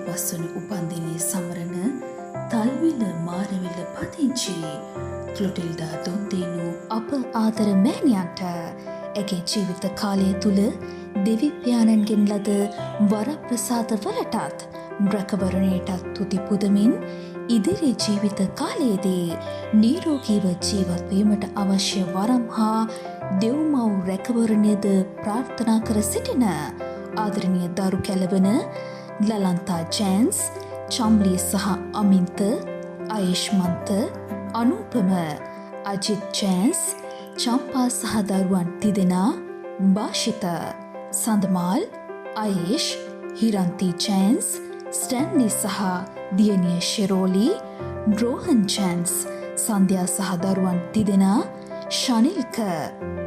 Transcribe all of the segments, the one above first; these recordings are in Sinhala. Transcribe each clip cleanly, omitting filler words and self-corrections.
පස්වන උපන්දිනයේ සමරන තල්විල මාරවිල පදිංචි ක්ලොටිල්ඩා දොන්දේනු අප ආදර මෑණියන්ට ඇගේ ජීවිත කාලය තුල දෙවි පියාණන්ගෙන් ලද වරප්‍රසාද වලටත් රැකවරණයටත් තුති පුදමින් ඉදිරි ජීවිත කාලයේදී නිරෝගීව ජීවත් වීමට අවශ්‍ය වරම් හා දෙව්මව් රැකවරණයද ප්‍රාර්ථනා කර සිටින ආදරණීය දරු කැලවන ලලන්තා ජෑන්ස්, චම්ලී සහ අමින්ත, ආයුෂ්මන්ත, අනූපම, අජිත් ජෑන්ස්, චම්පා සහ දරුවන් තිදෙනා, භාෂිත, සඳමාල්, ආයේෂ්, හිරන්ති ජෑන්ස්, ස්ටැන්ලි සහ දියණිය ශෙරෝලි, රෝහන් ජෑන්ස්, සන්ධ්‍යා සහ දරුවන් තිදෙනා, ශනිල්ක,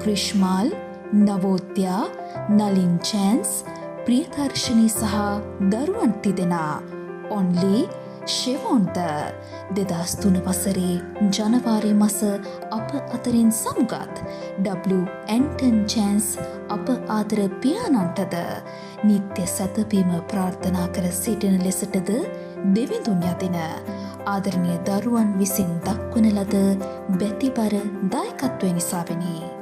ක්‍රිෂ්මාල්, නවෝද්‍යා, නලින් ජෑන්ස්, ප්‍රියදර්ශනී සහ දරුවන් තිදෙනා, ඔන්ලි, ෂෙවොන්ද 2003 වසරේ ජනවාරි මස අප අතරින් සමුගත් W. ඇන්ටන් ජෑන්ස් අප ආදර පියාණන්ටද නිත්‍ය සැතපීම ප්‍රාර්ථනා කර සිටින ලෙසටද දෙවිඳුන් යදින ආදරණීය දරුවන් විසින් දක්වන ලද බැතිබර දායකත්වය නිසාවෙනි.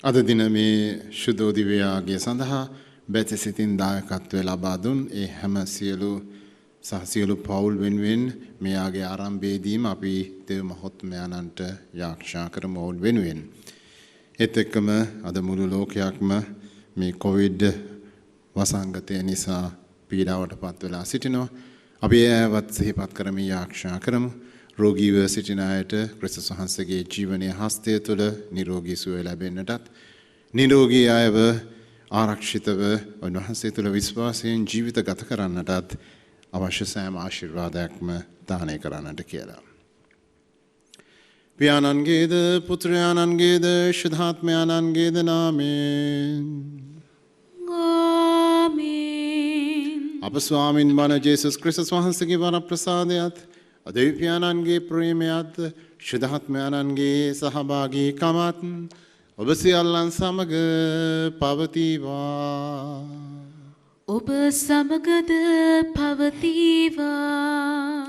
අද දින මේ ශුද්ධෝදිවයාගේ සඳහා බැති සිතින් දායකත්වය ලබා දුන් ඒ හැම සියලු පවුල් වෙනුවෙන් මෙයාගේ ආරම්භයේදීම අපි දේව මහත්මයාණන්ට යාඥා කරමු ඔවුන් වෙනුවෙන්. ඒත් එක්කම අද මුළු ලෝකයක්ම මේ කොවිඩ් වසංගතය නිසා පීඩාවට පත් වෙලා සිටිනවා. අපි ඒවත් සිහිපත් කරමින් යාඥා කරමු. රෝගීව සිටින අයට ක්‍රිස්තුස් වහන්සේගේ ජීවනයේ හස්තය තුළ නිරෝගී සුවය ලැබෙන්නටත් නිරෝගී අයව ආරක්ෂිතව උන්වහන්සේ තුළ විශ්වාසයෙන් ජීවිත ගත කරන්නටත් අවශ්‍ය සෑම ආශිර්වාදයක්ම දානය කරන්නට කියලා. පියාණන්ගේද පුත්‍රයාණන්ගේද ශුද්ධාත්මයාණන්ගේද නාමයෙන් ආමේන්. අප ස්වාමින් වන ජේසුස් ක්‍රිස්තුස් වහන්සේගේ වරප්‍රසාදයත් දෙවියන්ගේ ප්‍රේමයත් ශුද්ධාත්මයන්ගේ සහභාගීකමත් ඔබ සියල්ලන් සමග පවතිවා. ඔබ සමගද පවතිවා.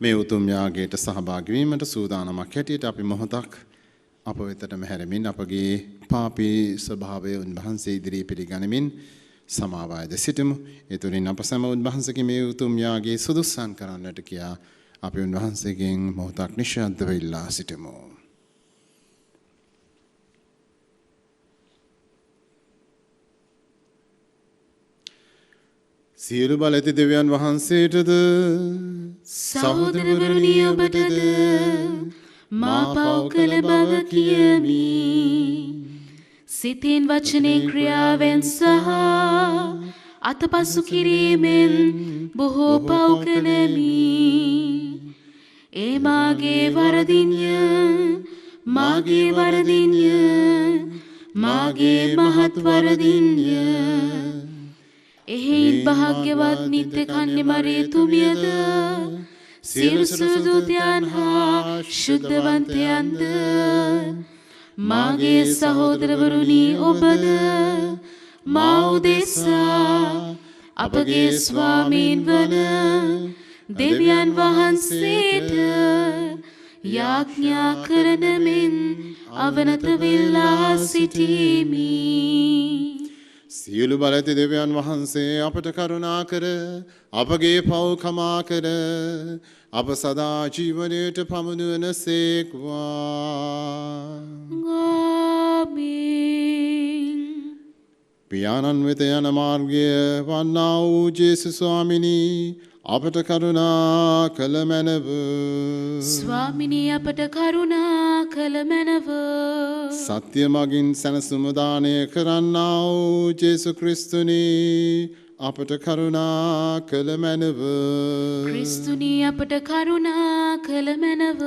මේ උතුම් යාගයට සහභාගී වීමට සූදානමක් හැටියට අපි මොහොතක් අප වෙතටම හැරෙමින් අපගේ පාපී ස්වභාවය උන්වහන්සේ ඉදිරියේ පිළිගනිමින් සමාවායද සිටමු. ඒ තුළින් අප සැම උන්වහන්සේගේ මේ උතුම් යාගයේ සුදුසුසන් කරන්නට කියා අපි උන්වහන්සේගෙන් මොහොතක් නිශ්ශබ්දව ඉල්ලා සිටමු. සියලු බල ඇති දෙවියන් වහන්සේටද සහෝදරවරුනි ඔබටද මා පව් කළ බව කියමි. සිතින් වචනෙන් ක්‍රියාවෙන් සහ අතපසු කිරීමෙන් බොහෝ පව් කළෙමි. ඒ මාගේ වරදින්ය මාගේ වරදින්ය මාගේ මහත් වරදින්ය එහෙයින් භාග්‍යවත් නිත්‍ය කන්‍යමරිය තුමියද සියලු සුදූතයන් හා ශුද්ධවන්තයන්ද මාගේ සහෝදරවරුනි ඔබද මා උදෙසා අපගේ ස්වාමීන් වන දෙවියන් වහන්සේට යාඥා කරන මෙන් අවනත වෙලා සිටීමි. සියලු බලති දෙවියන් වහන්සේ අපට කරුණා කර අපගේ පව් කමා කර අප සදා ජීවනයට පමුණුවන සේක්වා. ආමේන්. පියාණන් වෙත යන මාර්ගය වන්නා වූ ජේසුස් ස්වාමිනී අපට කරුණා කළ මැනව. ස්වාමිනී අපට කරුණා කළ මැනව. සත්‍ය මගින් සැනසුම දානය කරන්නා වූ ජේසු ක්‍රිස්තුනී අපට කරුණා කළ මැනව. ක්‍රිස්තුනී අපට කරුණා කළ මැනව.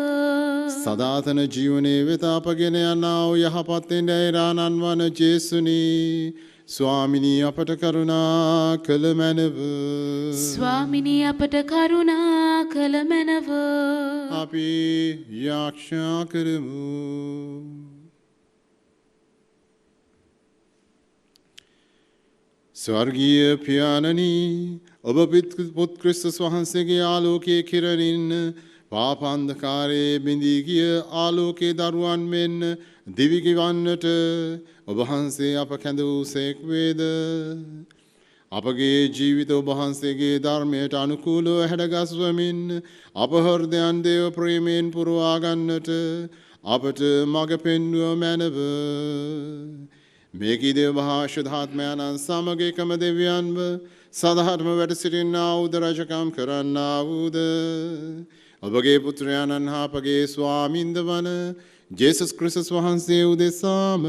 සදාතන ජීවනයේ වෙත අපගෙන යනා වූ යහපත් ඉන්ද්‍රයන්න් වන ජේසුනී ස්වාමිනී අපට කරුණා කළ මැනව. ස්වාමිනී අපට කරුණා කළ මැනව. අපි යාඥා කරමු. ස්වර්ගීය පියාණනි ඔබ පුත් ක්‍රිස්තුස් වහන්සේගේ ආලෝකයේ කිරණින් පාපාන්ධකාරයේ බිඳී ගිය ආලෝකයේ දරුවන් මෙන් දිවි ගෙවන්නට ඔබ වහන්සේ අප කැඳ වූ සේක් වේද. අපගේ ජීවිත ඔබ වහන්සේගේ ධර්මයට අනුකූලව හැඩගස්වමින් අප හෘදයන් දේව ප්‍රේමයෙන් පුරවා ගන්නට අපට මඟ පෙන්වුව මැනව. මේකී දේව මහා ශුද්ධාත්මයන්න් සමග එකම දෙවියන්ව සදාහත්ම වැඩ සිටින්නා වූද රජකම් කරන්නා වූද ඔබගේ පුත්‍රයාණන් හා අපගේ ස්වාමින්ද වන ජේසුස් ක්‍රිස්තුස් වහන්සේ උදෙසාම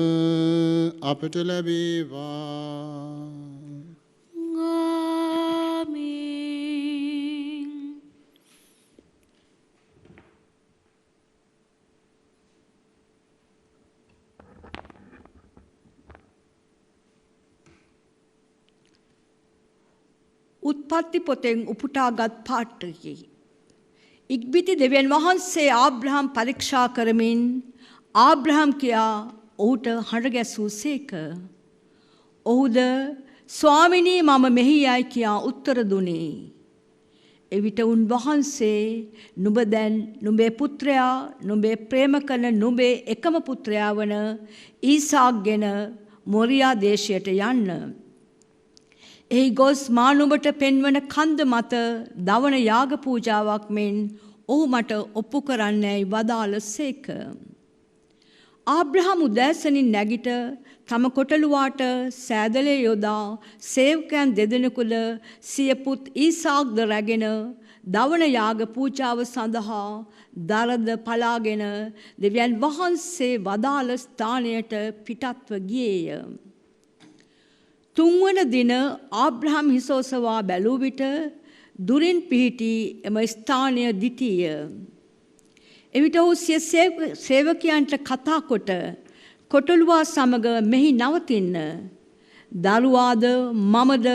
අපට ලැබේවා. ආමේන්. උත්පත්ති පොතෙන් උපුටාගත් පාඨකි. ඉක්බිති දෙවියන් වහන්සේ ආබ්‍රහම් පරීක්ෂා කරමින් ආබ්‍රහම් කියා ඔහුට හඬ ගැසූසේක. ඔහුද ස්වාමිනී මම මෙහි යයි කියා උත්තර දුනේ. එවිට උන්වහන්සේ නුඹ දැන් නුඹේ පුත්‍රයා නුඹේ ප්‍රේම කරන නුඹේ එකම පුත්‍රයා වන ඊසාක්ගෙන මොරියා දේශයට යන්න. එහි ගොස් මා නුඹට පෙන්වන කන්ද මත දවන යාග පූජාවක් මෙන් ඔහු මට ඔප්පු කරන්නැයි වදාළසේක. ආබ්‍රහම් උදෑසනින් නැගිට තම කොටලුවාට සෑදලේ යොදා සේවකයන් දෙදෙනෙකුද සිය පුත් ඊසාක්ද රැගෙන දවන යාග පූජාව සඳහා දරද පලාගෙන දෙවියන් වහන්සේ වදාළ ස්ථානයට පිටත්ව ගියේය. තුන්වන දින ආබ්‍රහම් හිසෝසවා බැලූ විට දුරින් පිහිටි එම ස්ථානය දිටිය. එවිට ඔහු සිය සේවකයන්ට කතා කොට කොටලුවා සමග මෙහි නවතින්න. දරුවාද මමද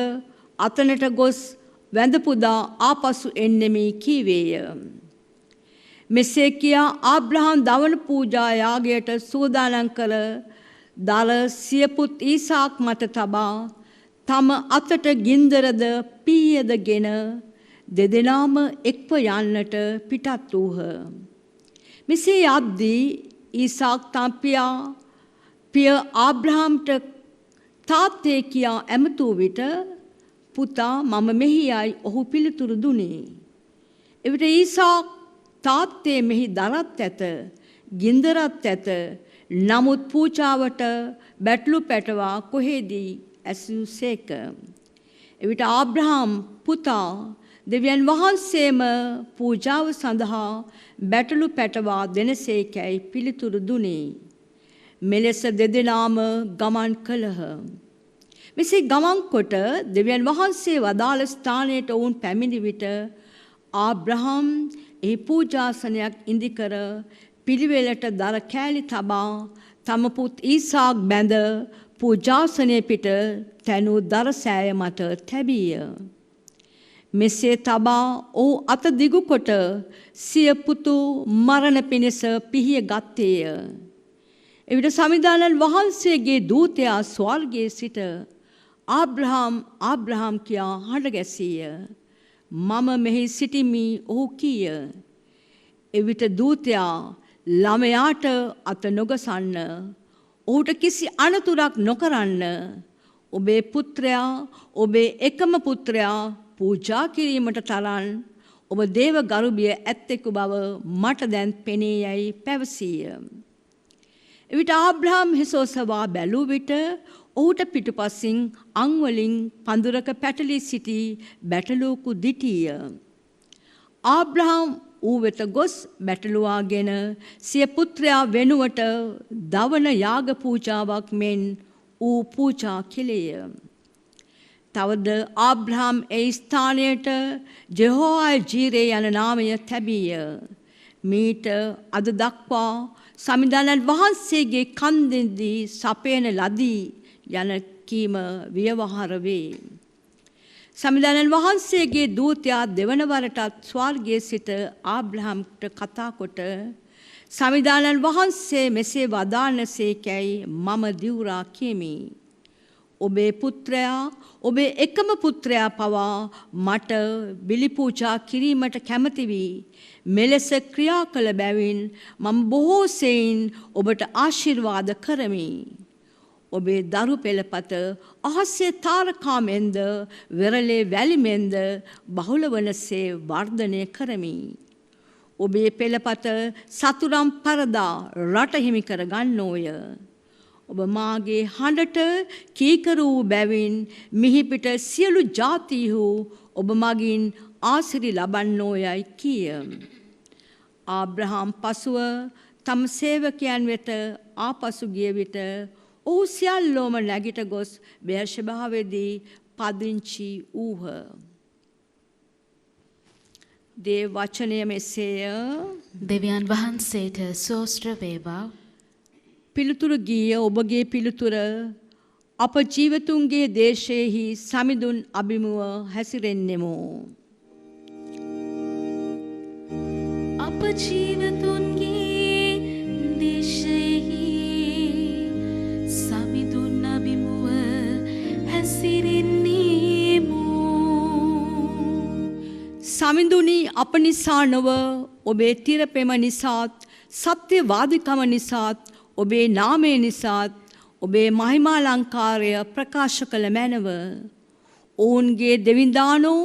අතනට ගොස් වැඳ පුදා ආපසු එන්නෙමි කීවේය. මෙසේ කියා ආබ්‍රහම් දවන පූජා යාගයට සූදානම් කළ දල සිය පුත් ඊසාක් මත තබා තම අතට ගින්දරද පීයදගෙන දෙදෙනාම එක්ව යන්නට පිටත් වූහ. මෙසේ යද්දී ඊසාක් තම පිය ආබ්‍රහම්ට තාත්තේ කියා ඇමතූ විට පුතා මම මෙහි යයි ඔහු පිළිතුරු දුනේ. එවිට ඊසාක් තාත්තේ මෙහි දරත් ඇත ගින්දරත් ඇත නමුත් පූජාවට බැටළු පැටවා කොහෙදී ඇසූසේක. එවිට ආබ්‍රහම් පුතා දෙවියන් වහන්සේම පූජාව සඳහා බැටළු පැටවා දෙනසේකැයි පිළිතුරු දුනේ. මෙලෙස දෙදෙනාම ගමන් කළහ. මෙසේ ගමන් කොට දෙවියන් වහන්සේ වදාළ ස්ථානයට ඔවුන් පැමිණි විට ආබ්‍රහම් ඒ පූජාසනයක් ඉදිකර පිළිවෙලට දර කෑලි තබා තම පුත් ඊසාක් බැඳ පූජාසනය පිට තැනූ දර සෑය මත තැබීය. මෙසේ තබා ඔහු අත දිගු කොට සිය පුතු මරණ පිණිස පිහිය ගත්තේය. එවිට සමිදානන් වහන්සේගේ දූතයා ස්වර්ගයේ සිට ආබ්‍රහම් කියා හඬ ගැසීය. මම මෙහි සිටිමි ඔහු කීය. එවිට දූතයා ළමයාට අත නොගසන්න, ඔහුට කිසි අනතුරක් නොකරන්න, ඔබේ පුත්‍රයා, ඔබේ එකම පුත්‍රයා පූජා කිරීමට තරම් ඔබ දේව ගරුබිය ඇත්තෙකු බව මට දැන් පෙනේ යයි පැවසීය. එවිට ආබ්‍රහම් හිසෝසවා බැලූ විට ඔහුට පිටුපසින් අංවලින් පඳුරක පැටලී සිටි බැටළුවකු දිටීය. ආබ්‍රහම් ඌ වෙත ගොස් බැටළුවාගෙන සිය පුත්‍රයා වෙනුවට දවන යාග පූජාවක් මෙන් ඌ පූජා කෙළේය. තවද ආබ්‍රහම් ඒ ස්ථානයට ජෙහෝවා ජීරේ යන නාමය තැබීය. මීට අද දක්වා සමිදානන් වහන්සේගේ කන්දෙන්දී සපයන ලදී යන කීම ව්‍යවහාර වේ. සමිදානන් වහන්සේගේ දූතයා දෙවන වරටත් ස්වර්ගයේ සිට ආබ්‍රහම්ට කතා කොට සමිදානන් වහන්සේ මෙසේ වදාළසේකැයි මම දිවුරා කියමි. ඔබේ පුත්‍රයා, ඔබේ එකම පුත්‍රයා පවා මට බිලි පූජා කිරීමට කැමති වී මෙලෙස ක්‍රියා කළ බැවින් මම බොහෝ සෙයින් ඔබට ආශිර්වාද කරමි. ඔබේ දරු පෙළපත අහසේ තාරකා මෙන්ද වෙරළේ වැලි මෙන්ද බහුල වනසේ වර්ධනය කරමි. ඔබේ පෙළපත සතුරම් පරදා රට හිමි කර ගන්නෝය. ඔබ මාගේ හඬට කීකරු වූ බැවින් මිහිපිට සියලු ජාතීහු ඔබ මගින් ආසිරි ලබන්නෝයයි කීය. ආබ්‍රහම් පසුව තම සේවකයන් වෙත ආපසු ගිය විට ඔහු සියල්ලෝම නැගිට ගොස් බෙර්ෂෙබාවේදී පදිංචි වූහ. දේව වචනය මෙසේය. දෙවියන් වහන්සේට සෝස්ත්‍ර වේවා. පිළිතුරු ගීය ඔබගේ පිළිතුර අප ජීවතුන්ගේ දේශයේහි සමිඳුන් අභිමුව හැසිරෙන්නෙමු. අප ජීවතුන්ගේ දේශයෙහි සමිඳුන් අභිමුව හැසිරෙන්නෙමු. සමිඳුනි අප නිසා නොව ඔබේ තිරපෙම නිසාත් සත්‍යවාදිකම නිසාත් ඔබේ නාමය නිසාත් ඔබේ මහිමාලංකාරය ප්‍රකාශ කළ මැනව. ඔවුන්ගේ දෙවිඳානෝ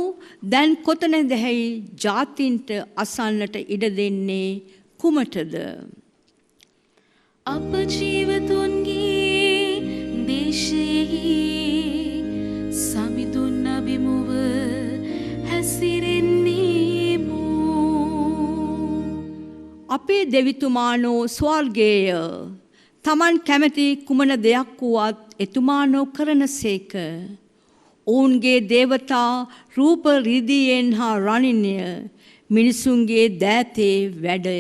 දැන් කොතනදැයි ජාතින්ට අසන්නට ඉඩ දෙන්නේ කුමටද? අප ජීවතුන්ගේ දේශයෙහි සමිඳුන් අභිමුව හැසිරෙන්නෙමු. අපේ දෙවිතුමානෝ ස්වර්ගයේය. තමන් කැමති කුමන දෙයක් වුවත් එතුමානෝ කරන සේක. ඔවුන්ගේ දේවතා රූප රිදියෙන් හා රණින්ය මිනිසුන්ගේ දෑතේ වැඩය.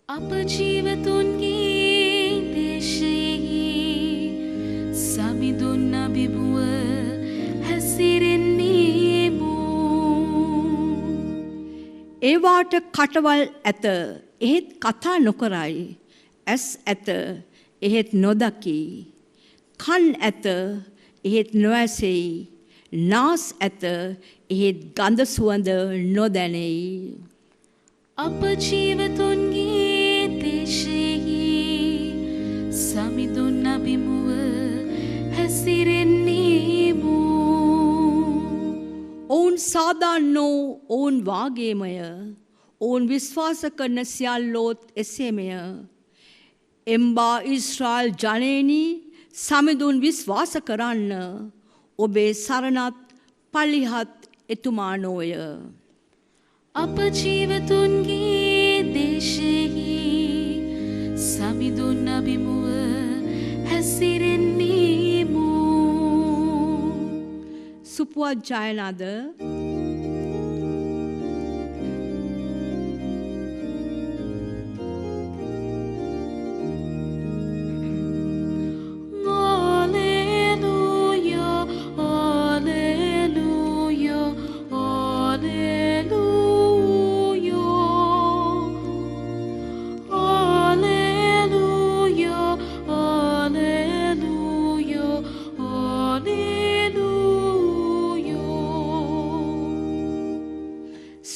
අප ජීවතුන්ගේ දේශයෙහි සමිඳුන් අභිමුව හැසිරෙන්නෙමු. ඒවාට කටවල් ඇත එහෙත් කතා නොකරයි. ඇස් ඇත එහෙත් නොදකි. කන් ඇත එහෙත් නොඇසෙයි. නාස් ඇත එහෙත් ගඳ සුවඳ නොදැනෙයි. අප ජීවතුන්ගේ දේශයෙහි සමිඳුන් අභිමුව හැසිරෙන්නෙමු. ඔවුන් සාදාන්නෝ ඔවුන් වාගේමය. ඔවුන් විශ්වාස කරන සියල්ලෝත් එසේමය. එම්බා ඊශ්‍රායල් ජනේනි සමිඳුන් විශ්වාස කරන්න. ඔබේ සරණත් පලිහත් එතුමානෝය. අප ජීවතුන්ගේ දේශයෙහි සමිඳුන් අභිමුව හැසිරෙන්නෙමු. සුපුවත් ජයනද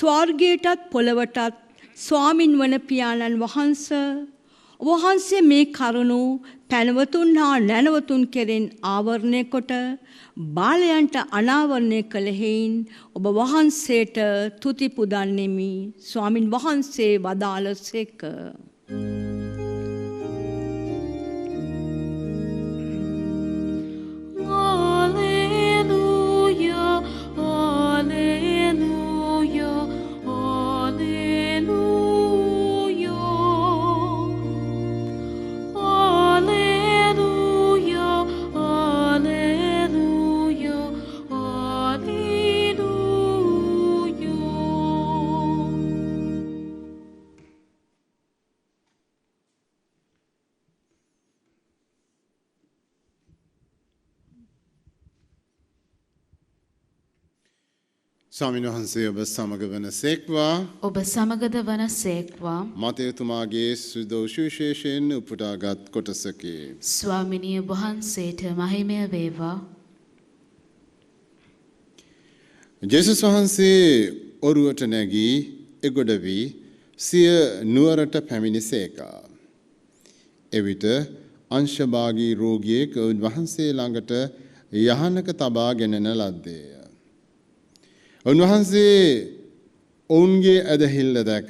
ස්වර්ගයටත් පොළවටත් ස්වාමින් වන පියාණන් වහන්සේ වහන්සේ මේ කරුණු පැනවතුන් හා නැනවතුන් කෙරෙන් ආවරණය කොට බාලයන්ට අනාවරණය කළ හේයින් ඔබ වහන්සේට තුති පුදන්නෙමි. ස්වාමින් වහන්සේ වදාළසේක. ස්වාමීන් වහන්සේ ඔබ සමග වන සේක්වා ඔබ සමගද වන සේක්වා මතයතුමාගේ සුදෝෂවිශේෂයෙන් උපුටාගත් කොටසකි. ස්වාමිනිය වහන්සේට මහිමය වේවා. ජේසුස් වහන්සේ ඔරුවට නැගී එගොඩ වී සිය නුවරට පැමිණි සේකා. එවිට අංශභාගී රෝගියෙක් උන්වහන්සේ ළඟට යහනක තබා ගෙනෙන ලද්දේය. උන්වහන්සේ ඔවුන්ගේ ඇදහිල්ල දැක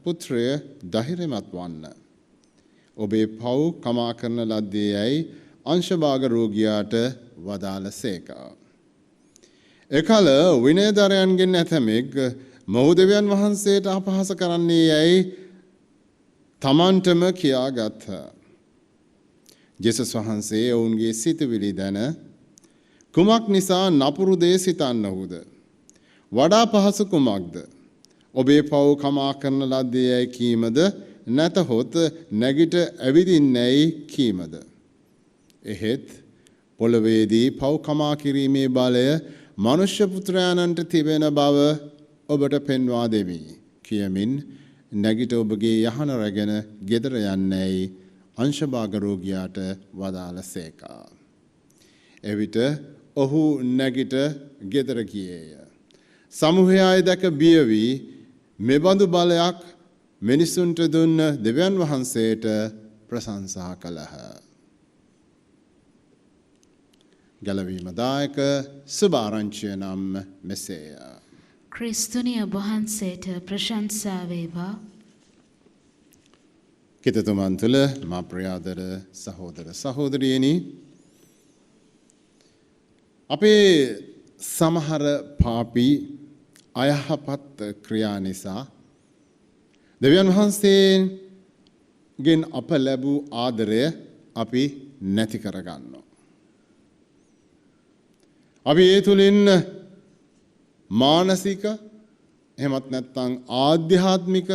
පුත්‍රය ධෛර්යමත් වන්න. ඔබේ පව් කමා කරන ලද්දේ යැයි අංශභාග රෝගියාට වදාළ සේකා. එකල විනයධරයන්ගෙන් ඇතමෙක් මෞදවයන් වහන්සේට අපහාස කරන්නේ යැයි තමන්ටම කියා ගත්හ. ජේසුස් වහන්සේ ඔවුන්ගේ සිතුවිලි දැන කුමක් නිසා නපුරු දේ සිතන්නහුද? වඩා පහසු කුමක්ද? ඔබේ පව් කමා කරන ලද්දේ යැයි කීමද නැතහොත් නැගිට ඇවිදින්නැයි කීමද? එහෙත් පොළොවේදී පව් කමා කිරීමේ බලය මනුෂ්‍ය පුත්‍රයාණන්ට තිබෙන බව ඔබට පෙන්වා දෙමි කියමින් නැගිට ඔබගේ යහන රැගෙන ගෙදර යන්නැයි අංශභාග රෝගියාට වදාළ සේකා. එවිට ඔහු නැගිට ගෙදර ගියේය. සමුහයාය දැක බිය වී මෙබඳු බලයක් මිනිසුන්ට දුන්න දෙවියන් වහන්සේට ප්‍රශංසා කළහ. ගැලවීම දායක සුභාරංචිය නම් මෙසේය. ක්‍රිස්තුනිය වහන්සේට ප්‍රශංසා වේවා. කිතතුමන් තුළ මා ප්‍රියාදර සහෝදර සහෝදරියනි, අපේ සමහර පාපී අයහපත් ක්‍රියා නිසා දෙවියන් වහන්සේගෙන් අප ලැබූ ආදරය අපි නැති කරගන්නවා. අපි ඒ තුළින් මානසික එහෙමත් නැත්නම් ආධ්‍යාත්මික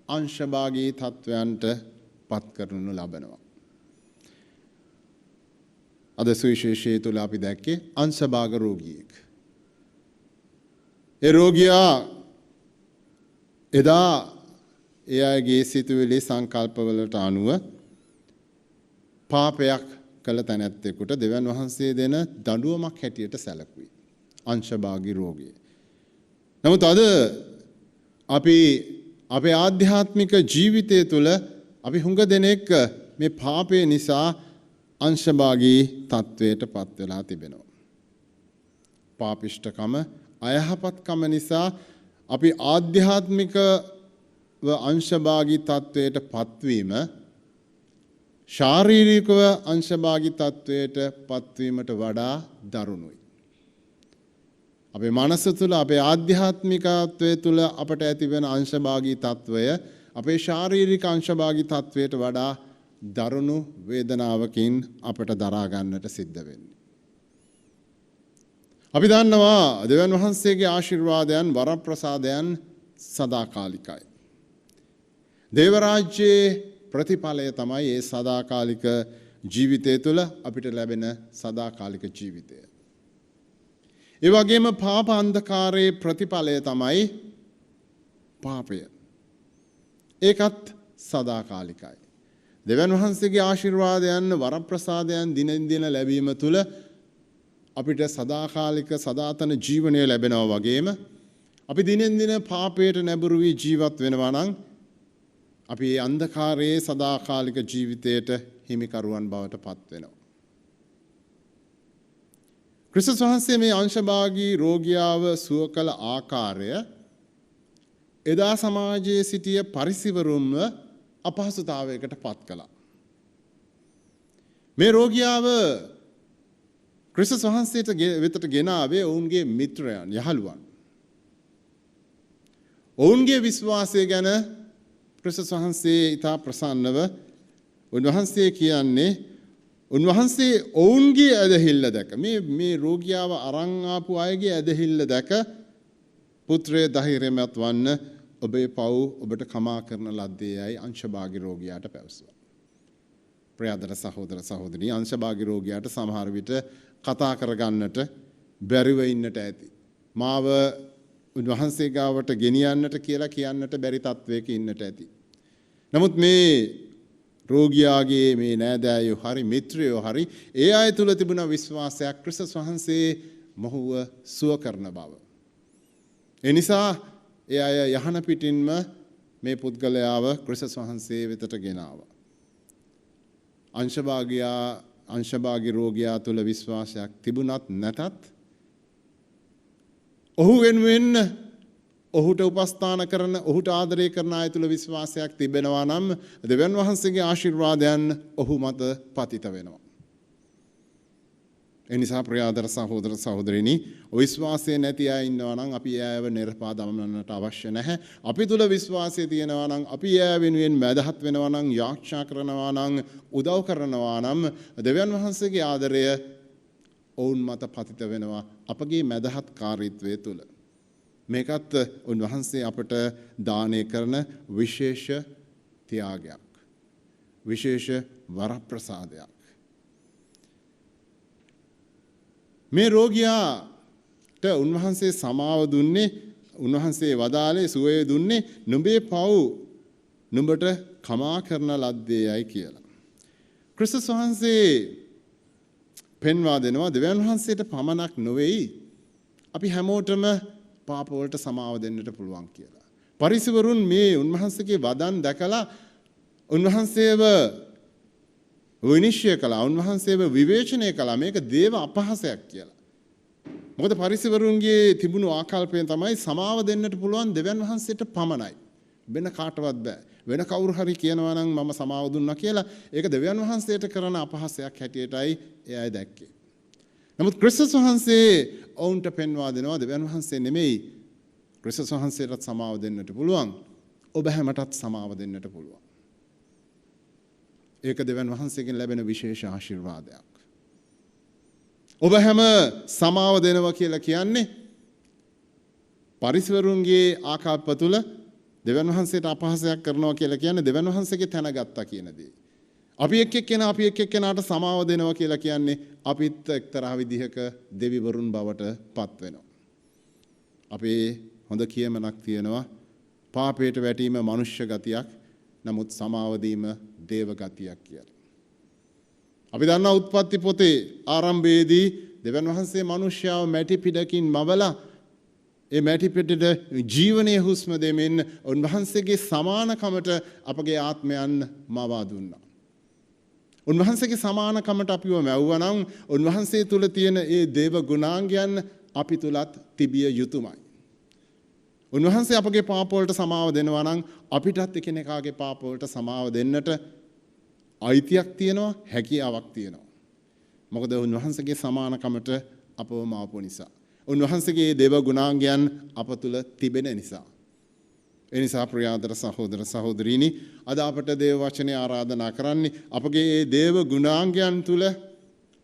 අංශභාගී තත්වයන්ට පත් කරනු ලබනවා. අද සුවිශේෂය තුළ අපි දැක්කේ අංශභාග රෝගියෙක්. ඒ රෝගියා එදා එයාගේ සිතුවිලි සංකල්පවලට අනුව පාපයක් කළ තැනැත්තෙකුට දෙවියන් වහන්සේ දෙන දඬුවමක් හැටියට සැලකුවේ අංශභාගී රෝගිය. නමුත් අද අපි අපේ ආධ්‍යාත්මික ජීවිතය තුළ අපි හුඟ දෙනෙක් මේ පාපය නිසා අංශභාගී තත්වයට පත් වෙලා තිබෙනවා. පාපිෂ්ඨකම අයහපත්කම නිසා අපි ආධ්‍යාත්මිකව අංශභාගී තත්වයට පත්වීම ශාරීරිකව අංශභාගී තත්වයට පත්වීමට වඩා දරුණුයි. අපේ මනස තුළ අපේ ආධ්‍යාත්මිකත්වය තුළ අපට ඇතිවෙන අංශභාගී තත්වය අපේ ශාරීරික අංශභාගී තත්වයට වඩා දරුණු වේදනාවකින් අපට දරා ගන්නට සිද්ධ වෙන්නේ. අපි දන්නවා දෙවියන් වහන්සේගේ ආශිර්වාදයන් වරප්‍රසාදයන් සදාකාලිකයි. දේව රාජ්‍යයේ ප්‍රතිඵලය තමයි ඒ සදාකාලික ජීවිතය තුළ අපිට ලැබෙන සදාකාලික ජීවිතය. ඒ වගේම පාප අන්ධකාරයේ ප්‍රතිඵලය තමයි පාපය. ඒකත් සදාකාලිකයි. දෙවියන් වහන්සේගේ ආශිර්වාදයන් වරප්‍රසාදයන් දිනෙන් දින ලැබීම තුළ අපිට සදාකාලික සදාතන ජීවනය ලැබෙනවා වගේම අපි දිනෙන් දින පාපයට නැඹුරු වී ජීවත් වෙනවා නම් අපි මේ අන්ධකාරයේ සදාකාලික ජීවිතයට හිමිකරුවන් බවට පත් වෙනවා. ක්‍රිස්තුස් වහන්සේ මේ අංශභාගී රෝගියාව සුව කළ ආකාරය එදා සමාජයේ සිටිය පරිසිවරුන්ව අපහසුතාවයකට පත් කළා. මේ රෝගියාව ක්‍රිස්තුස් වහන්සේට වෙතට ගෙනාවේ ඔවුන්ගේ මිත්‍රයන්, යහළුවන්. ඔවුන්ගේ විශ්වාසය ගැන ක්‍රිස්තුස් වහන්සේ ඉතා ප්‍රසන්නව උන්වහන්සේ කියන්නේ උන්වහන්සේ ඔවුන්ගේ ඇදහිල්ල දැක මේ රෝගියාව අරන් ආපු අයගේ ඇදහිල්ල දැක පුත්‍රය ධෛර්යමත් වන්න ඔබේ පව් ඔබට කමා කරන ලද්දේයයි අංශභාගී රෝගියාට පැවසුවා. ප්‍රියදර සහෝදර සහෝදරී අංශභාගී රෝගියාට සමහර විට කතා කරගන්නට බැරිව ඉන්නට ඇති. මාව උන්වහන්සේ ගාවට ගෙනියන්නට කියලා කියන්නට බැරි තත්වයක ඉන්නට ඇති. නමුත් මේ රෝගියාගේ මේ නෑදෑයෝ හරි මිත්‍රයෝ හරි ඒ අය තුල තිබුණ විශ්වාසයක් ක්‍රිස්තුස් වහන්සේ මොහුව සුව කරන බව. ඒ නිසා ඒ අය යහන පිටින්ම මේ පුද්ගලයාව ක්‍රිස්තුස් වහන්සේ වෙතට ගෙනාවා. අංශභාගී රෝගියා තුල විශ්වාසයක් තිබුණත් නැතත් ඔහු වෙනුවෙන් ඔහුට උපස්ථාන කරන ඔහුට ආදරය කරන අය තුල විශ්වාසයක් තිබෙනවා නම් දෙවියන් වහන්සේගේ ආශිර්වාදයන් ඔහු මත පතිත වෙනවා. ඒ නිසා ප්‍රියාදර සහෝදර සහෝදරිනි විශ්වාසය නැති අය ඉන්නවා නම් අපි ඒව නිර්පා දමන්නට අවශ්‍ය නැහැ. අපි තුල විශ්වාසය තියෙනවා නම් අපි ඒ වෙනුවෙන් මැදහත් වෙනවා නම් යාඥා කරනවා නම් උදව් කරනවා නම් දෙවියන් වහන්සේගේ ආදරය ඔවුන් මත පතිත වෙනවා අපගේ මැදහත් කාර්යත්වයේ තුල. මේකත් උන්වහන්සේ අපට දානය කරන විශේෂ ත්‍යාගයක්. විශේෂ වරප්‍රසාදයක්. මේ රෝගියාට උන්වහන්සේ සමාව දුන්නේ උන්වහන්සේ වදාලේ සුවය දුන්නේ නුඹේ පව් නුඹට කමා කරන ලද්දේයයි කියලා. ක්‍රිස්තුස් වහන්සේ පෙන්වා දෙනවා දෙවියන් වහන්සේට පමණක් නොවේයි අපි හැමෝටම පාප වලට සමාව දෙන්නට පුළුවන් කියලා. පරිසවරුන් මේ උන්වහන්සේගේ වදන් දැකලා උන්වහන්සේව විනිශ්චය කළා, උන්වහන්සේව විවේචනය කළා මේක දේව අපහාසයක් කියලා. මොකද පරිසවරුන්ගේ තිබුණු ආකල්පයෙන් තමයි සමාව දෙන්නට පුළුවන් දෙවියන් වහන්සේට පමණයි. වෙන කාටවත් බෑ. වෙන කවුරු හරි කියනවා නම් මම සමාව දුන්නා කියලා ඒක දෙවියන් වහන්සේට කරන අපහාසයක් හැටියටයි එයයි දැක්කේ. නමුත් ක්‍රිස්තුස් වහන්සේ ඔවුන්ට පෙන්වා දෙනවා දෙවියන් වහන්සේ නෙමෙයි ක්‍රිස්තුස් වහන්සේටත් සමාව දෙන්නට පුළුවන්. ඔබ හැමටත් සමාව දෙන්නට පුළුවන්. ඒක දෙවියන් වහන්සේගෙන් ලැබෙන විශේෂ ආශිර්වාදයක්. ඔබ හැම සමාව දෙනවා කියලා කියන්නේ පරිසවරුන්ගේ ආකල්ප තුළ දෙවියන් වහන්සේට අපහාසයක් කරනවා කියලා කියන්නේ දෙවියන් වහන්සේගේ තැන ගත්තා කියන දේ. අපි එක් එක්කෙනාට සමාව දෙනවා කියලා කියන්නේ අපිත් එක්තරා විදිහක දෙවිවරුන් බවට පත් වෙනවා. අපේ හොඳ කියමනක් තියෙනවා පාපයට වැටීම මනුෂ්‍ය ගතියක් නමුත් සමාව දීම දේව ගතියක් කියලා. අපි දන්නා උත්පත්ති පොතේ ආරම්භයේදී දෙවියන් වහන්සේ මනුෂ්‍යව මැටි පිටකින් මවලා ඒ මැටි පිටට ජීවනයේ හුස්ම දෙමින් උන්වහන්සේගේ සමානකමට අපගේ ආත්මයන් මවා දුන්නා. උන්වහන්සේගේ සමානකමට අපිව මැව්වා නම් උන්වහන්සේ තුල තියෙන ඒ දේව ගුණාංගයන් අපි තුලත් තිබිය යුතුමයි. උන්වහන්සේ අපගේ පාප වලට සමාව දෙනවා නම් අපිටත් එකිනෙකාගේ පාප වලට සමාව දෙන්නට අයිතියක් තියෙනවා, හැකියාවක් තියෙනවා. මොකද උන්වහන්සේගේ සමානකමට අපව මවපු නිසා. උන්වහන්සේගේ දේව ගුණාංගයන් අප තුල තිබෙන නිසා. ඒ නිසා ප්‍රියාදර සහෝදර සහෝදරීනි අද අපට දේව වචනේ ආරාධනා කරන්නේ අපගේ මේ දේව ගුණාංගයන් තුල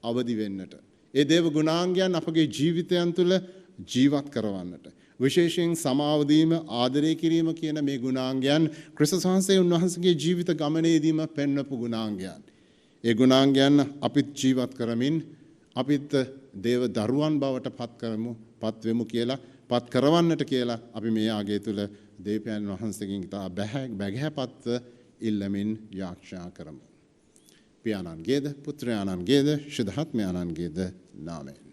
අවදි වෙන්නට. ඒ දේව ගුණාංගයන් අපගේ ජීවිතයන් තුල ජීවත් කරවන්නට. විශේෂයෙන් සමාව දීම, ආදරය කිරීම කියන මේ ගුණාංගයන් ක්‍රිස්තුස් වහන්සේ උන්වහන්සේගේ ජීවිත ගමනේදීම පෙන්වපු ගුණාංගයන්. ඒ ගුණාංගයන් අපිත් ජීවත් කරමින් අපිත් දේව දරුවන් බවට පත් වෙමු කියලා, පත් කරවන්නට කියලා අපි මේ ආගය තුල දේවයන් වහන්සේගෙන් ඉතා බැගෑපත්ව ඉල්ලමින් යාඥා කරමු. පියාණන්ගේද, පුත්‍රයාණන්ගේද, ශුද්ධාත්මයාණන්ගේද නාමයෙන්.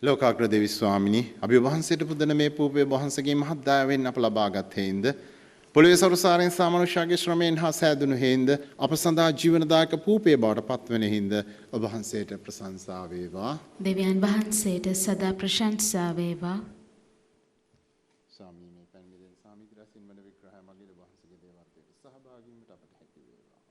ලෝකාග්‍ර දෙවි ස්වාමිනී අපි වහන්සේට පුදන මේ පූපේ වහන්සේගේ මහත් දයාවෙන් අප ලබාගත් හේින්ද පොළොවේ සරුසාරෙන් සාමනුෂ්‍යගේ ශ්‍රමයෙන් හා සෑදුණු හේින්ද අප සඳහා ජීවනදායක පූපේ බවට පත්වන හේින්ද ඔබ වහන්සේට ප්‍රශංසා වේවා. දෙවියන් වහන්සේට සදා ප්‍රශංසා වේවා. ස්වාමී මේ පැමිණෙන සාමිති රසින් වන විග්‍රහය මගින් ඔබ වහන්සේගේ දේවර්ගයට සහභාගී වීමට අපට හැකි වේවා.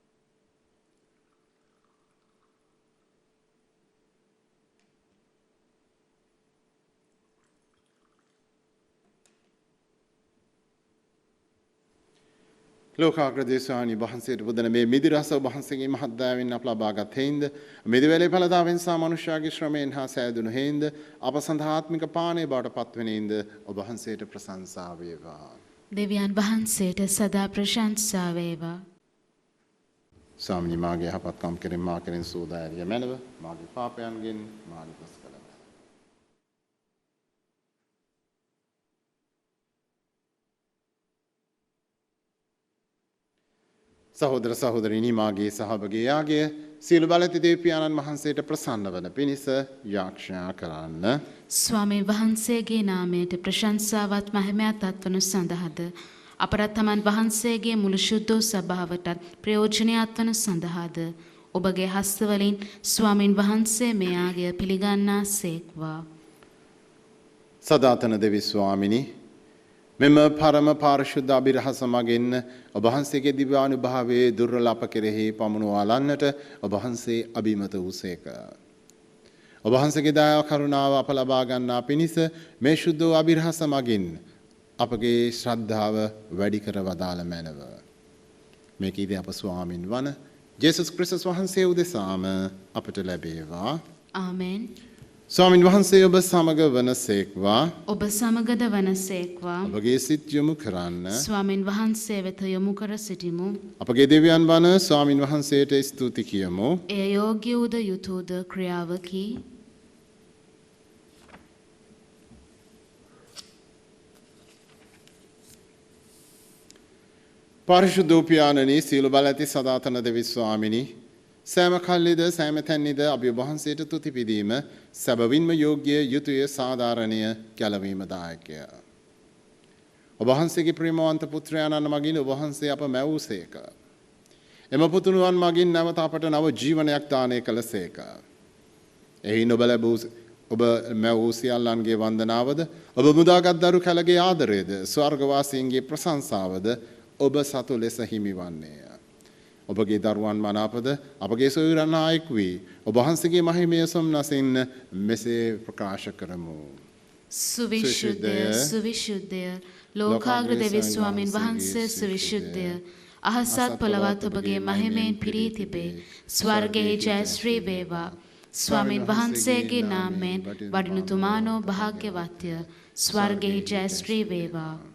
ලෝකාග්‍ර දේශානි වහන්සේට පුදන මේ මිදිරස ඔබ වහන්සේගේ මහත් දයාවෙන් අප ලබාගත් හේින්ද මිදිවැලේ ඵලදාවෙන් සා මනුෂ්‍යයාගේ ශ්‍රමයෙන් හා සෑදුණු හේින්ද අප සඳහා ආත්මික පානය බවට පත්වෙනින්ද ඔබ වහන්සේට ප්‍රශංසා වේවා. දෙවියන් වහන්සේට සදා ප්‍රශංසා වේවා. ස්වාමිනී මාගේ යහපත්කම් කෙරෙන් මා කෙරෙන් සෝදායරිය මැනව මාගේ පාපයන්ගෙන් මා නිදහස් කළා. සහෝදර සහෝදරිනි මාගේ සහභාගී යාගය සියලු බලති දේව්පියාණන් වහන්සේට ප්‍රසන්න වන පිණිස යාඥා කරන්න. ස්වාමීන් වහන්සේගේ නාමයට ප්‍රශංසාවත් මහිමයත් අත්වනු සඳහාද අපරත් තමන් වහන්සේගේ මුළු ශුද්ධ සභාවටත් ප්‍රයෝජනයක් වනු සඳහාද ඔබගේ හස්තවලින් ස්වාමීන් වහන්සේ මේ යාගය පිළිගන්නා සේක්වා. සදාතන දෙවි ස්වාමිනී මෙම පරම පාරිශුද්ධ අභිරහස මගින් ඔබ වහන්සේගේ දිව්‍යානුභාවයේ දුර්වල අප කෙරෙහි පමුණුවාලන්නට ඔබ වහන්සේ අභිමත වූසේක. ඔබ වහන්සේගේ දයාව කරුණාව අප ලබා ගන්නා පිණිස මේ ශුද්ධ වූ අභිරහස මගින් අපගේ ශ්‍රද්ධාව වැඩි කර වදාළ මැනව. මේ කීදී අප ස්වාමින් වන ජේසුස් ක්‍රිස්තුස් වහන්සේ උදෙසාම අපට ලැබේවා. ආමෙන්. ස්වාමින් වහන්සේ ඔබ සමග වනසේක්වා. ඔබ සමගද වනසේක්වා. ඔබගේ සිත් යොමු කරන්න. ස්වාමින් වහන්සේ වෙත යොමු කර සිටිමු. අපගේ දෙවියන් වන ස්වාමින් වහන්සේට ස්තුති කියමු. එය යෝග්‍ය වූද යුතුයද ක්‍රියාවකි. පාරිශුද්ධ පියාණනි සීල බල ඇති සදාතන දෙවි ස්වාමිනී සෑම කල්ලිද සෑම තැන්නිද අපි ඔබ වහන්සේට තුති පිදීම සැබවින්ම යෝග්‍ය යුතුය සාධාරණීය කැලවීමදායකය. ඔබ වහන්සේගේ ප්‍රේමවන්ත පුත්‍රයාණන් මගින් ඔබ වහන්සේ අප මැවූසේක. එම පුතුණුවන් මගින් නැවත අපට නව ජීවනයක් දානය කළසේක. එහි ඔබ ලැබූ ඔබ මැවූ සියල්ලන්ගේ වන්දනාවද ඔබ මුදාගත් දරු කැලගේ ආදරයද ස්වර්ගවාසීන්ගේ ප්‍රශංසාවද ඔබ සතු ලෙස හිමිවන්නේය. ඔබගේ දරුවන් මනාපද අපගේ සොයුරන් ආයෙක් වී ඔබ වහන්සේගේ මහිමය සොම්නසින් මෙසේ ප්‍රකාශ කරමු. සුවිශුද්ධය සුවිශුද්ධය ලෝකාග්‍ර දෙවි ස්වාමින් වහන්සේ සුවිශුද්ධය අහසත් පොළවත් ඔබගේ මහිමයෙන් පිරී තිබේ. ස්වර්ගයේ ජයශ්‍රී වේවා. ස්වාමින් වහන්සේගේ නාමයෙන් වඩිනුතුමානෝ භාග්‍යවත්ය. ස්වර්ගයේ ජයශ්‍රී වේවා.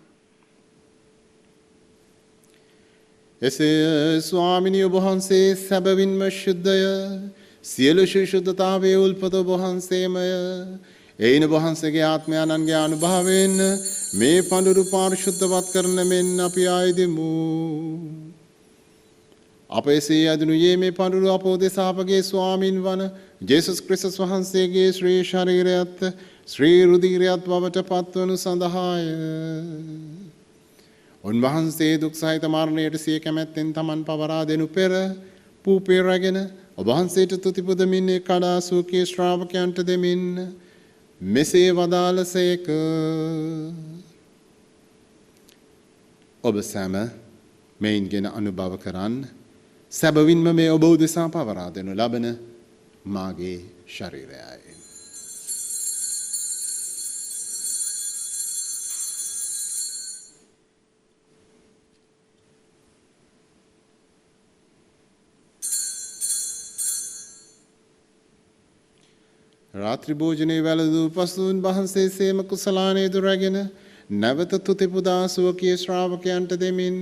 එසේ ස්වාමිනී ඔබ වහන්සේ සැබවින්ම ශුද්ධය. සියලු ශුද්ධතාවයේ උල්පත ඔබ වහන්සේමය. එයින් ඔබ වහන්සේගේ ආත්මයන්ගේ අනුභවයෙන් මේ පඳුරු පාරිශුද්ධවත් කරන මෙන් අපි ආයදෙමු. අප එසේ යදුනුයේ මේ පඳුරු අප උදෙසා අපගේ ස්වාමින් වන ජේසුස් ක්‍රිස්තුස් වහන්සේගේ ශ්‍රී ශරීරයත් ශ්‍රී රුධිරයත් බවට පත්වනු සඳහාය. උන්වහන්සේ දුක් සහිත මරණයට සිය කැමැත්තෙන් තමන් පවරා දෙනු පෙර පූපේ රැගෙන ඔබ වහන්සේට තුති පුදමින් ඒ කඩා සූකී ශ්‍රාවකයන්ට දෙමින් මෙසේ වදාළසේක. ඔබ සැම මෙයින්ගෙන අනුභව කරන්න. සැබවින්ම මේ ඔබ උදෙසා පවරා දෙනු ලබන මාගේ ශරීරයයි. රාත්‍රී භෝජනයේ වැළඳූ පසුන් වහන්සේ සේම කුසලානේ දුරගෙන නැවත තුති පුදා සුවකී ශ්‍රාවකයන්ට දෙමින්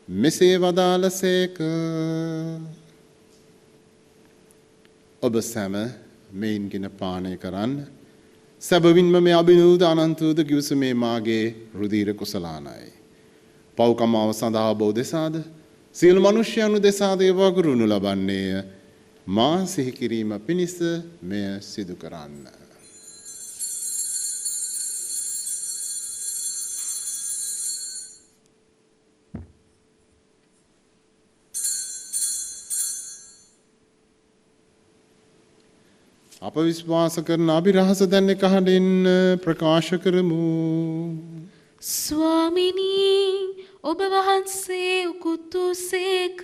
මෙසේ වදාළසේක. ඔබ සැම මෙයින්ගෙන පානය කරන්න. සැබවින්ම මේ අභිනූද අනන්තූද ගිවිසුමේ මාගේ රුධිර කුසලානයි. පව්කමාව සඳහා ඔබ දෙසාද සියලු මනුෂ්‍යයන් දෙසාද ඒ වගුරුණු ලබන්නේය. මා සිහි කිරීම පිණිස මෙය සිදු කරන්න. අප විශ්වාස කරන අභිරහස දැන්නේ කහලින් ප්‍රකාශ කරමු. ස්වාමිනී ඔබ වහන්සේ උකුත් වූසේක.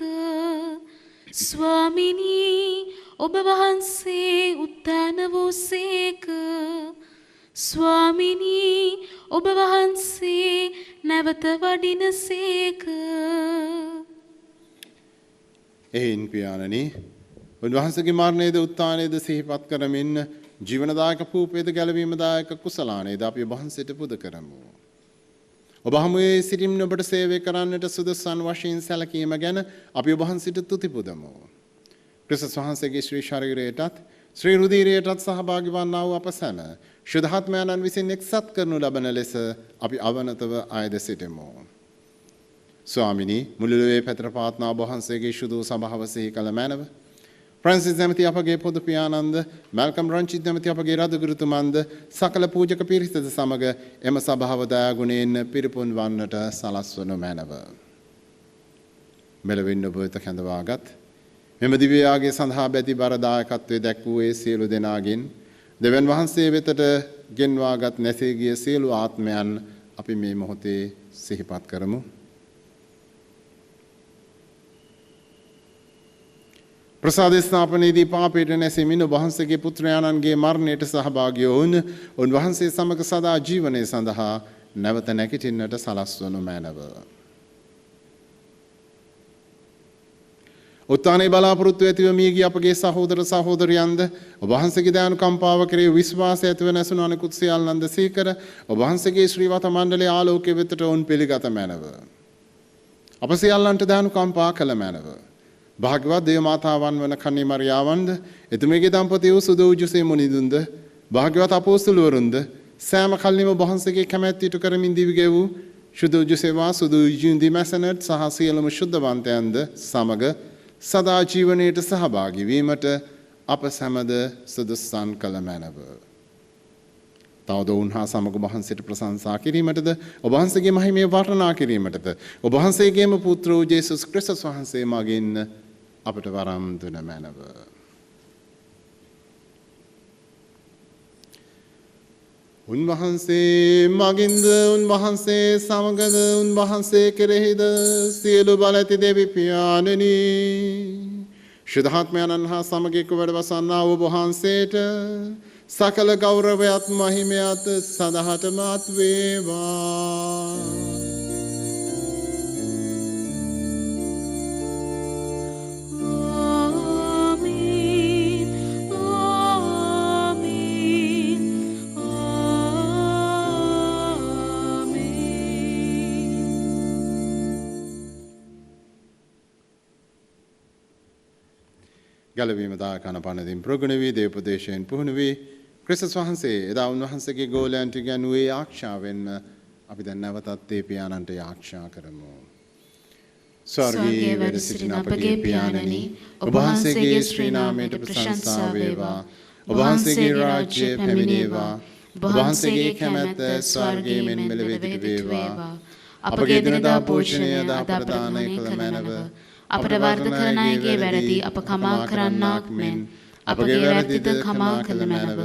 ස්වාමිනී ඔබ වහන්සේ උත්ථාන වූසේක. ස්වාමිනී ඔබ වහන්සේ නැවත වඩිනසේක. එයින් පියාණනි උන්වහන්සේගේ මරණයද උත්ථානයද සිහිපත් කරමින් ජීවනදායක පූපේද ගැලවීමදායක කුසලානේද අපි ඔබ වහන්සේට පුද කරමු. ඔබ හමුවේ සිටින්න ඔබට සේවය කරන්නට සුදුසුන් වශයෙන් සැලකීම ගැන අපි ඔබ වහන්සේට තුති පුදමු. ක්‍රිස්තුස් වහන්සේගේ ශ්‍රී ශරීරයටත් ශ්‍රී රුධිරයටත් සහභාගී වන්නා වූ අප සැම ශුද්ධාත්මයන්න් විසින් එක්සත් කරනු ලබන ලෙස අපි අවනතව ආයද සිටිමු. ස්වාමිනී මුළු ලෝකයේ පැතර පාත්නා ඔබ වහන්සේගේ ශුද්ධ සභාව සිහි කළ මැනව ෆ්‍රැන්සිස් නැමැති අපගේ පොදු පියාණන්ද මල්කම් රංචිත් නැමැති අපගේ රදගුරුතුමන්ද සකල පූජක පිරිසද සමග එම සභාව දයාගුණයෙන් පිරිපුන් වන්නට සලස්වනු මැනව. මෙලොවින් ඔබ වෙත කැඳවාගත් මෙම දිව්‍ය යාගය සඳහා බැති බර දායකත්වයේ දැක්වූ ඒ සියලු දෙනාගෙන් දෙවියන් වහන්සේ වෙතට ගෙන්වාගත් නැසී ගිය සියලු ආත්මයන් අපි මේ මොහොතේ සිහිපත් කරමු. ප්‍රසාද ස්ථාපනයේදී පාපයට නැසෙමින් වහන්සේගේ පුත්‍රයාණන්ගේ මරණයට සහභාගී වුණ උන්වහන්සේ සමග සදා ජීවනයේ සඳහා නැවත නැගිටින්නට සලස්වනු මැනව. උත්ථානයේ බලාපොරොත්තු ඇතිව මිය ගිය අපගේ සහෝදර සහෝදරියන්ද ඔබ වහන්සේගේ දයානුකම්පාව කෙරෙහි විශ්වාසය ඇතිව නැසුණු අනෙකුත් සියල්ලන්ද සීකර ඔබ වහන්සේගේ ශ්‍රීවත මණ්ඩලයේ ආලෝකයේ වෙතට ඔවුන් පිළිගත මැනව. අප සියල්ලන්ට දයානුකම්පා කළ මැනව. භාග්‍යවත් දේව මාතාවන් වන කන්‍යා මරියාවන්ද එතුමියගේ දම්පති වූ සුදු ජුසේ මුනිදුන්ද භාග්‍යවත් අපෝස්තලවරුන්ද සෑම කල්ලිම ඔබ වහන්සේගේ කැමැත්ත ඉටු කරමින් දිවිගෙ වූ සුදු ජුසේවා සුදු ජීන්දි මැසනට් සහ සියලුම ශුද්ධවන්තයන්ද සමග සදා ජීවනයේට සහභාගී වීමට අප සැමද සුදුසුසන් කළ මැනව. තවද උන්හා සමග ඔබ වහන්සේට ප්‍රශංසා කිරීමටද ඔබ වහන්සේගේ මහිමය වර්ණනා කිරීමටද ඔබ වහන්සේගේම පුත්‍ර වූ ජේසුස් ක්‍රිස්තුස් වහන්සේ මගින් අපට වරම් දුන මැනව. උන්වහන්සේ මගින්ද උන්වහන්සේ සමගද උන්වහන්සේ කෙරෙහිද සියලු බල ඇති දෙවි පියාණනි ශුද්ධාත්මයන්න් හා සමග එක්ව වැඩ වසන්නා වූ ඔබ වහන්සේට සකල ගෞරවයත් මහිමයත් සදහටමත් වේවා. ගැලවීම දායකන පනදින් ප්‍රගුණ වී දේවපදේශයෙන් පුහුණු වී ක්‍රිස්තුස් වහන්සේ එදා උන්වහන්සේගේ ගෝලයන්ට ගැනුවේ ආක්ෂාවෙන්ම අපි දැන් නැවතත් ඒ පියාණන්ට ආක්ෂා කරමු. ස්වර්ගයේ වැඩ සිටින අපගේ පියාණනි ඔබ වහන්සේගේ ශ්‍රී නාමයට ප්‍රශංසා වේවා. ඔබ වහන්සේගේ රාජ්‍යය පැමිණේවා. ඔබ වහන්සේගේ කැමැත්ත ස්වර්ගයේ මෙන් මෙලොවදී වේවා. අපගේ දිනදා පෝෂණය අද ප්‍රදානය කළ මැනව අපට වර්ධ කරන අයගේ වැරදි අප කමා කරන්නාක් මෙන් අපගේ වැරදිද කමා කළ මැනව.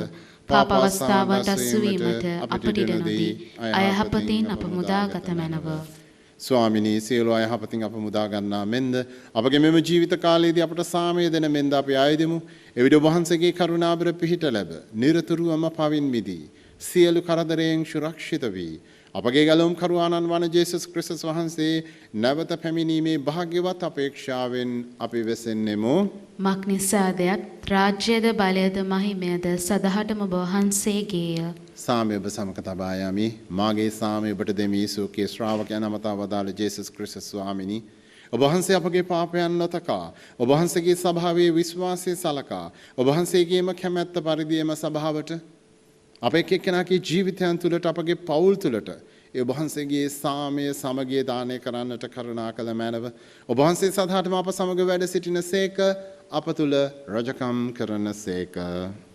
පාප අවස්ථාවට අසුවීමට අපට ඉඩ නොදී අයහපතින් අප මුදාගත මැනව. ස්වාමිනී සියලු අයහපතින් අප මුදා ගන්නා මෙන්ද අපගේ මෙම ජීවිත කාලයේදී අපට සාමය දෙන මෙන්ද අපි ආයදෙමු. එවිට ඔබ වහන්සේගේ කරුණාබර පිහිට ලැබ නිරතුරුවම පවින් මිදී සියලු කරදරයෙන් සුරක්ෂිත වී අපගේ ගලුම් කරුවාණන් වන ජේසුස් ක්‍රිස්තුස් වහන්සේ නැවත පැමිණීමේ භාග්‍යවත් අපේක්ෂාවෙන් අපි වෙසෙන්නෙමු. මක්නිසාදයක් රාජ්‍යද බලයද මහිමයද සදහටම ඔබ වහන්සේගේය. සාමය ඔබ සමග තබා යමි. මාගේ සාමය ඔබට දෙමි. සූකේ ශ්‍රාවකයන් අමතා වදාළ ජේසුස් ක්‍රිස්තුස් ස්වාමිනි ඔබ වහන්සේ අපගේ පාපයන් නොතකා ඔබ වහන්සේගේ සභාවේ විශ්වාසය සලකා ඔබ වහන්සේගේම කැමැත්ත පරිදිම සභාවට අපේ එක්කෙනාගේ ජීවිතයන් තුළට අපගේ පවුල් තුළට ඒ ඔබ වහන්සේගේ සාමය සමගිය දානය කරන්නට කරුණා කළ මැනව. ඔබ වහන්සේ සදාටම අප සමග වැඩ සිටින සේක අප තුළ රජකම් කරන සේක.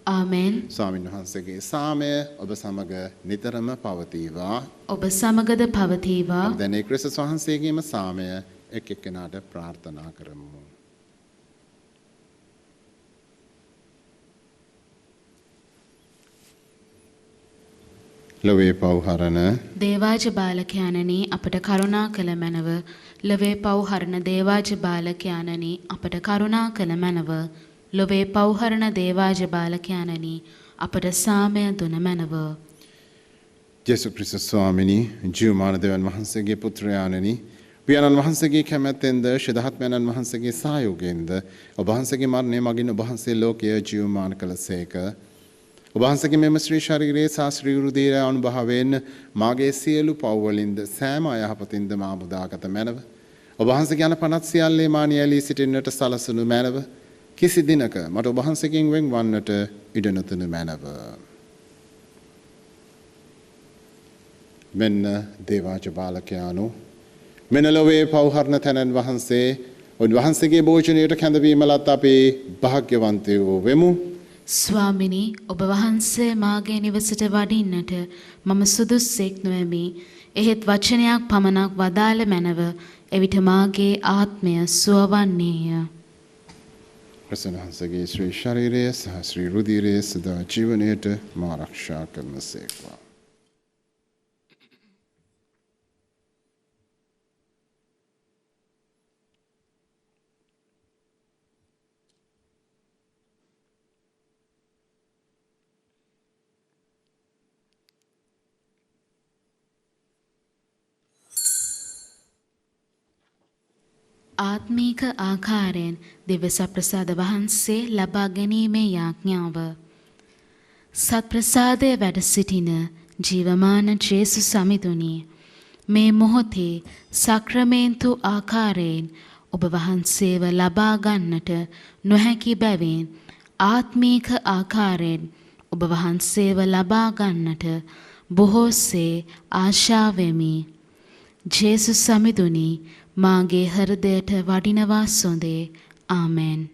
ආමෙන්. ස්වාමීන් වහන්සේගේ සාමය ඔබ සමග නිතරම පවතිවා. ඔබ සමගද පවතිවා. දැන් ඒ ක්‍රිස්තුස් වහන්සේගේම සාමය එක් එක්කෙනාට ප්‍රාර්ථනා කරමු. ලොවේ පව්හරණ දේවාජ බාලකයාණනි අපට කරුණා කළ මැනව. ලොවේ පව්හරණ දේවාජ බාලකයාණනි අපට කරුණා කළ මැනව. ලොවේ පව්හරණ දේවාජ බාලකයාණනි අපට සාමය දුන මැනව. ජේසු ක්‍රිස්තුස් ස්වාමිනී ජීවමාන දෙවියන් වහන්සේගේ පුත්‍රයාණනි පියාණන් වහන්සේගේ කැමැත්තෙන්ද ශිදහත්මයන්න් වහන්සේගේ සහයෝගයෙන්ද ඔබ වහන්සේගේ මරණය මගින් ඔබ වහන්සේ ලෝකය ජීවමාන කළසේක. ඔබ වහන්සේගේ මෙම ශ්‍රී ශරීරයේ සහ ශ්‍රී රුධිරය අනුභවයෙන් මාගේ සියලු පව් වලින්ද සෑම අයහපතින්ද මා මුදාගත මැනව. ඔබ වහන්සේගේ අනපනත් සියල්ලේ මා නියැලී සිටින්නට සලසනු මැනව. කිසි දිනක මට ඔබ වහන්සේගෙන් වෙන් වන්නට ඉඩ නොතුණු මැනව. මෙන්න දේවාජ බාලකයාණෝ මෙන්න ලොවේ පව්හරණ තැනන් වහන්සේ උන්වහන්සේගේ භෝජනයට කැඳවීම ලත් අපේ භාග්‍යවන්තයෝ වෙමු. ස්වාමිනී ඔබ වහන්සේ මාගේ නිවසට වඩින්නට මම සුදුස්සෙක් නොවෙමි. එහෙත් වචනයක් පමණක් වදාළ මැනව එවිට මාගේ ආත්මය සුවවන්නේය. ප්‍රසන්න වහන්සේගේ ශ්‍රී ශරීරය සහ ශ්‍රී රුධිරය සදා ජීවනයට මා ආරක්ෂා කරනසේක්වා. ආත්මීක ආකාරයෙන් දිව්‍ය සප්‍රසාද වහන්සේ ලබා ගැනීමේ යාඥාව. සත්ප්‍රසාදයේ වැඩ සිටින ජීවමාන ජේසු සමිඳුනි මේ මොහොතේ සක්‍රමේන්තු ආකාරයෙන් ඔබ වහන්සේව ලබා ගන්නට නොහැකි බැවින් ආත්මීක ආකාරයෙන් ඔබ වහන්සේව ලබා ගන්නට බොහෝසේ ආශාවෙමි. ජේසු සමිඳුනි මාගේ හෘදයට වඩිනවා සොඳේ. ආමෙන්.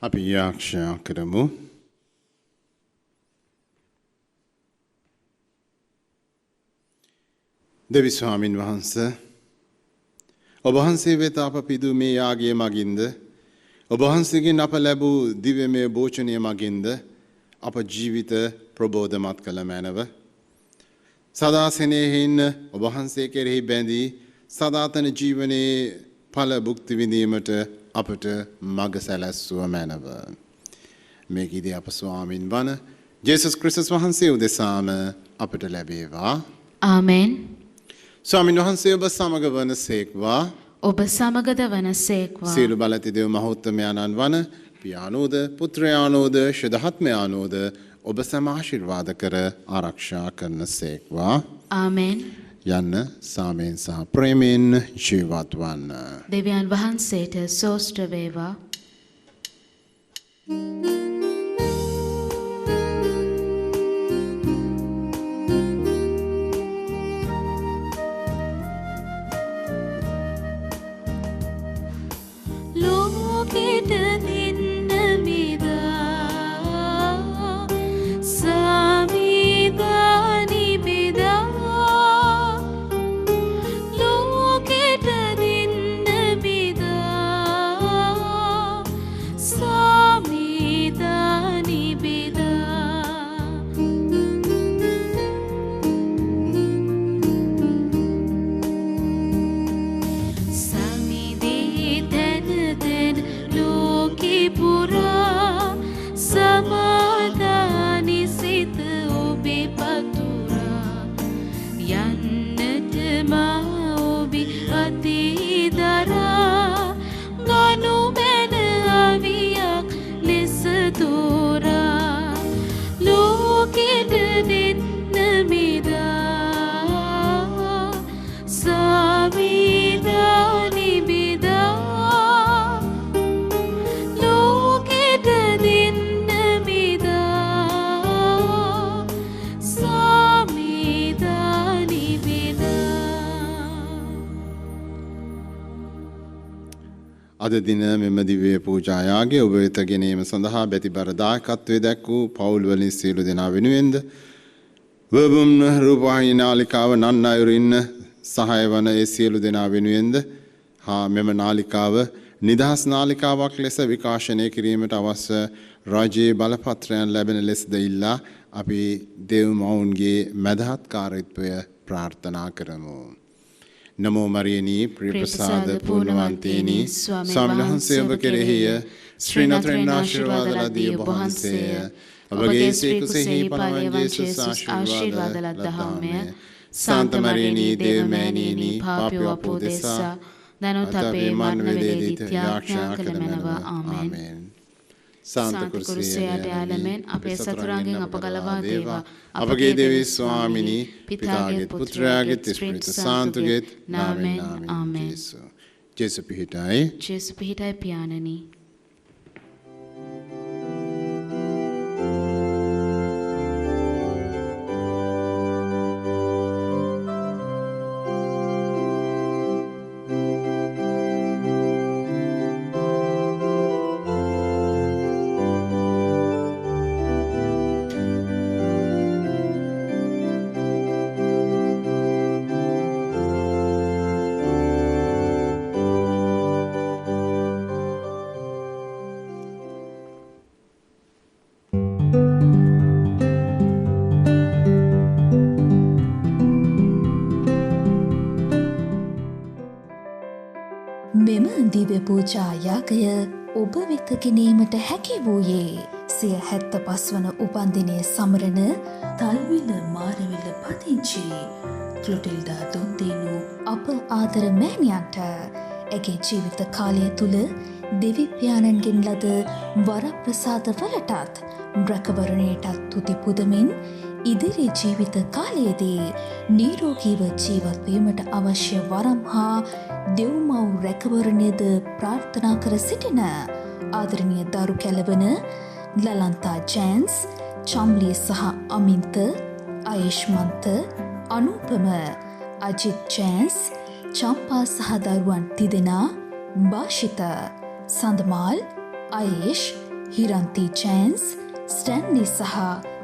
අපි යාක්ෂා කරමු. දෙවි ස්වාමින් වහන්සේ ඔබ වහන්සේ වෙත අප පිදු මේ යාගයේ මගින්ද ඔබ වහන්සේගෙන් අප ලැබූ දිව්‍යමය භෝජනය මගින්ද අප ජීවිත ප්‍රබෝධමත් කළ මැනව. සදා සෙනෙහින් ඔබ වහන්සේ කෙරෙහි බැඳී සදාතන ජීවනයේ ඵල භුක්ති විඳීමට අපට මඟ සැලැස්සුව මැනව. මේකීදී අප ස්වාමින් වන ජේසුස් ක්‍රිස්තුස් වහන්සේ උදෙසාම අපට ලැබේවා. ආමෙන්. ස්වාමීන් වහන්සේ ඔබ සමග වන සේක්වා. ඔබ සමගද වන සේක්වා. සියලු බලති දෙව් මහෝත්තමයාණන් වන පියාණෝද පුත්‍රයාණෝද ශුද්ධාත්මයාණෝද ඔබ සම ආශිර්වාද කර ආරක්ෂා කරන සේක්වා. ආමෙන්. යන්න සාමයෙන් සහ ප්‍රේමයෙන් ජීවත් වන්න. දෙවියන් වහන්සේට සෝස්ත්‍ර වේවා. Samida අද දින මෙම දිව්‍ය පූජායාගේ ඔබ වෙත ගෙනීම සඳහා බැතිබර දායකත්වයේ දැක් වූ පවුල් වලින් සියලු දෙනා වෙනුවෙන්ද වබුම් රූපවාහිනී නාලිකාව නන් අයුරින් සහාය වන ඒ සියලු දෙනා වෙනුවෙන්ද හා මෙම නාලිකාව නිදහස් නාලිකාවක් ලෙස විකාශනය කිරීමට අවශ්‍ය රාජ්‍යයේ බලපත්‍රයන් ලැබෙන ලෙසද ඉල්ලා අපි දේව මවුන්ගේ මැදහත්කාරීත්වය ප්‍රාර්ථනා කරමු. නමෝ මරියනී ප්‍රියප්‍රසාද පූර්ණවන්තේනි ස්වාමීන් වහන්සේ ඔබ කෙරෙහිය ශ්‍රී නතරෙන් ආශිර්වාද ලදී ඔබ වහන්සේය. ඔබගේ ශ්‍රී කුසෙහි පළවෙනි ජේසුස් ආශිර්වාද ලද්දහමය. සාන්ත මරියනී දේවමෑණියනි පාපී අපෝදෙසා දනොත් අපේ මරණ වේලෙදී ත්‍යාග කළ මැනව. ආමේන්. සාන්ත කුරුසයට යාලමෙන් අපේ සතුරන්ගෙන් අප ගලවා දේවා. අපගේ දෙවි ස්වාමිනී පිතාගේ පුත්‍රයාගේ ස්පිරිත සාන්තුගේ නාමයෙන් ආමේන්. ජේසු පිහිටයි. ජේසු පිහිටයි පියාණනි. මෙම දිව්‍ය පූජා යාගය ඔබ වෙත ගෙනීමට හැකි වූයේ සිය 75 වන උපන්දිනය සමරන තල්විල මාරවිල පදිංචි ක්ලොටිල්ඩා දොන්දේනු අප ආදර මෑණියන්ට ඇගේ ජීවිත කාලය තුල දෙවි පියාණන්ගෙන් ලද වරප්‍රසාද වලටත් රැකවරණයටත් තුති පුදමින් ඉදිරි ජීවිත කාලයේදී නිරෝගීව ජීවත් වීමට අවශ්‍ය වරම් හා දෙව්මව් රැකවරණයද ප්‍රාර්ථනා කර සිටින ආදරණීය දරු කැලවන ලලන්තා ජෑන්ස්, චම්ලී සහ අමින්ත, ආයුෂ්මන්ත, අනූපම, අජිත් ජෑන්ස්, චම්පා සහ දරුවන් තිදෙනා, භාෂිත, සඳමාල්, ආයේෂ්, හිරන්ති ජෑන්ස්, ස්ටැන්ලි සහ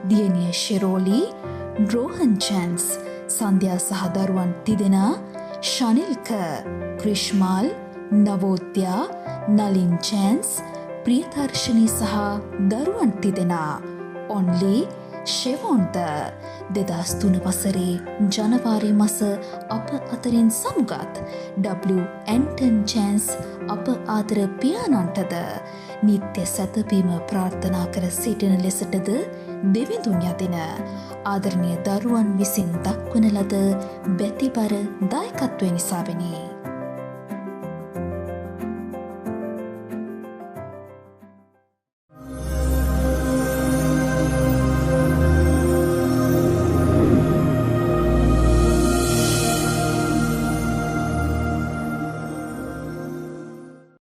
දියණිය ශිරෝලි, රෝහන් ජෑන්ස්, සන්ධ්‍යා සහ දරුවන් තිදෙනා, ශනිල්ක, ක්‍රිෂ්මාල්, නවෝද්‍යා, නලින් ජෑන්ස්, ප්‍රියදර්ශනී සහ දරුවන් තිදෙනා, ඔන්ලි, ෂෙවොන්ද 2003 වසරේ ජනවාරි මස අප අතරින් සමුගත් W. ඇන්ටන් ජෑන්ස් අප ආදර පියාණන්ටද නිත්‍ය සැතපීම ප්‍රාර්ථනා කර සිටින ලෙසටද දෙවිඳුන් යදින ආදරණීය දරුවන් විසින් දක්වන ලද බැතිබර දායකත්වය නිසාවෙනි.